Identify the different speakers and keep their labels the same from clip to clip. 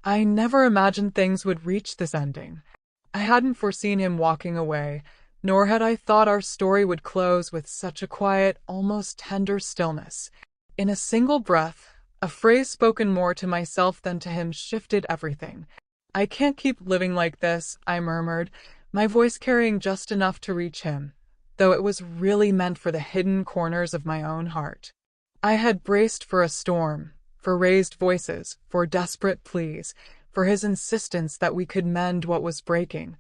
Speaker 1: I never imagined things would reach this ending. I hadn't foreseen him walking away, nor had I thought our story would close with such a quiet, almost tender stillness. In a single breath, a phrase spoken more to myself than to him shifted everything. "I can't keep living like this," I murmured, my voice carrying just enough to reach him, though it was really meant for the hidden corners of my own heart. I had braced for a storm, for raised voices, for desperate pleas, for his insistence that we could mend what was breaking.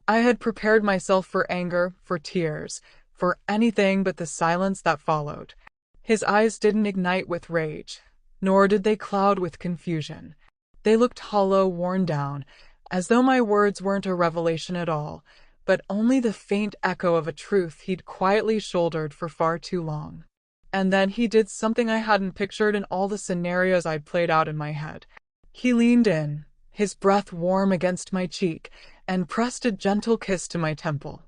Speaker 1: I had prepared myself for anger, for tears, for anything but the silence that followed. His eyes didn't ignite with rage, nor did they cloud with confusion. They looked hollow, worn down, as though my words weren't a revelation at all, but only the faint echo of a truth he'd quietly shouldered for far too long. And then he did something I hadn't pictured in all the scenarios I'd played out in my head. He leaned in, his breath warm against my cheek, and pressed a gentle kiss to my temple.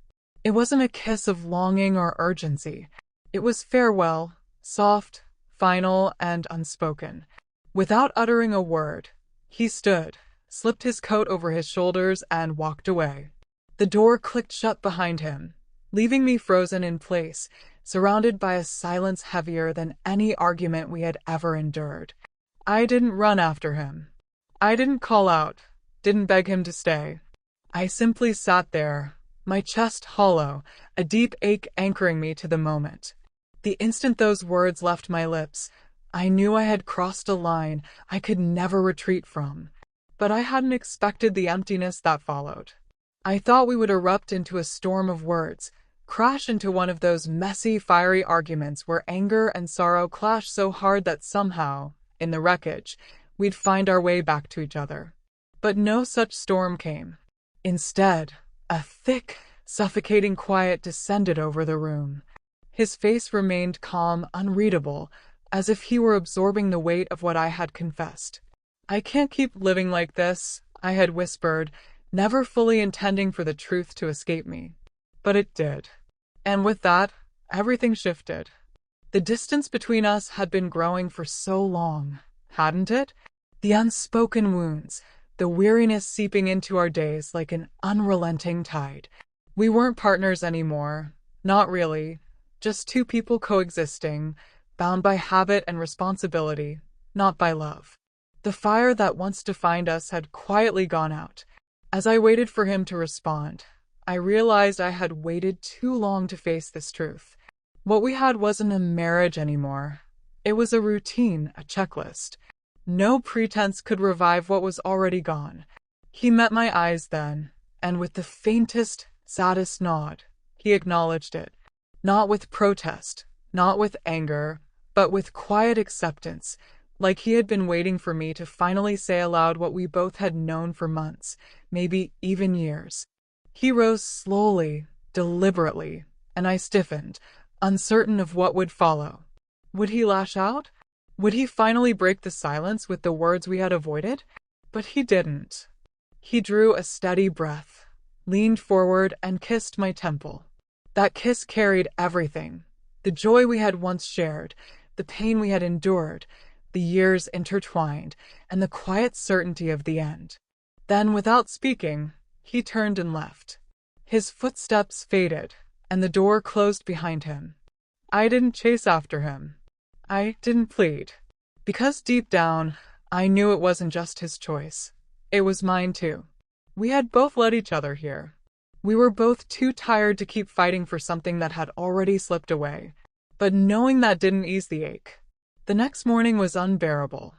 Speaker 1: It wasn't a kiss of longing or urgency. It was farewell, soft, final, and unspoken. Without uttering a word, he stood, slipped his coat over his shoulders, and walked away. The door clicked shut behind him, leaving me frozen in place, surrounded by a silence heavier than any argument we had ever endured. I didn't run after him. I didn't call out, didn't beg him to stay. I simply sat there, my chest hollow, a deep ache anchoring me to the moment. The instant those words left my lips, I knew I had crossed a line I could never retreat from. But I hadn't expected the emptiness that followed. I thought we would erupt into a storm of words, crash into one of those messy, fiery arguments where anger and sorrow clash so hard that somehow, in the wreckage, we'd find our way back to each other. But no such storm came. Instead, a thick, suffocating quiet descended over the room. His face remained calm, unreadable, as if he were absorbing the weight of what I had confessed. "I can't keep living like this," I had whispered, never fully intending for the truth to escape me. But it did. And with that, everything shifted. The distance between us had been growing for so long, hadn't it? The unspoken wounds, the weariness seeping into our days like an unrelenting tide. We weren't partners anymore. Not really. Just two people coexisting, bound by habit and responsibility, not by love. The fire that once defined us had quietly gone out. As I waited for him to respond, I realized I had waited too long to face this truth. What we had wasn't a marriage anymore. It was a routine, a checklist. No pretense could revive what was already gone. He met my eyes then, and with the faintest, saddest nod, he acknowledged it. Not with protest, not with anger, but with quiet acceptance, like he had been waiting for me to finally say aloud what we both had known for months, maybe even years. He rose slowly, deliberately, and I stiffened, uncertain of what would follow. Would he lash out? Would he finally break the silence with the words we had avoided? But he didn't. He drew a steady breath, leaned forward, and kissed my temple. That kiss carried everything. The joy we had once shared, the pain we had endured, the years intertwined, and the quiet certainty of the end. Then, without speaking, he turned and left. His footsteps faded, and the door closed behind him. I didn't chase after him. I didn't plead. Because deep down, I knew it wasn't just his choice. It was mine too. We had both led each other here. We were both too tired to keep fighting for something that had already slipped away. But knowing that didn't ease the ache. The next morning was unbearable.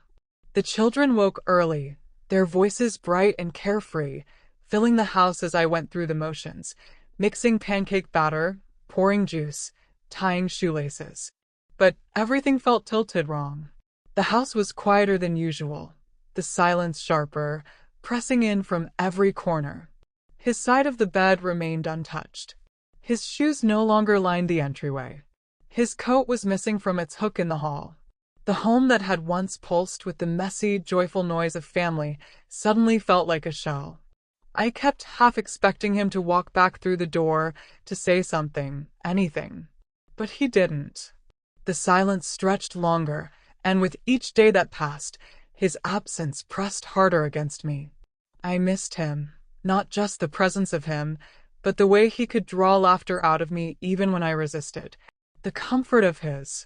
Speaker 1: The children woke early, their voices bright and carefree, filling the house as I went through the motions, mixing pancake batter, pouring juice, tying shoelaces. But everything felt tilted wrong. The house was quieter than usual, the silence sharper, pressing in from every corner. His side of the bed remained untouched. His shoes no longer lined the entryway. His coat was missing from its hook in the hall. The home that had once pulsed with the messy, joyful noise of family suddenly felt like a shell. I kept half expecting him to walk back through the door, to say something, anything. But he didn't. The silence stretched longer, and with each day that passed, His absence pressed harder against me. I missed him, not just the presence of him, but the way he could draw laughter out of me even when I resisted. The comfort of his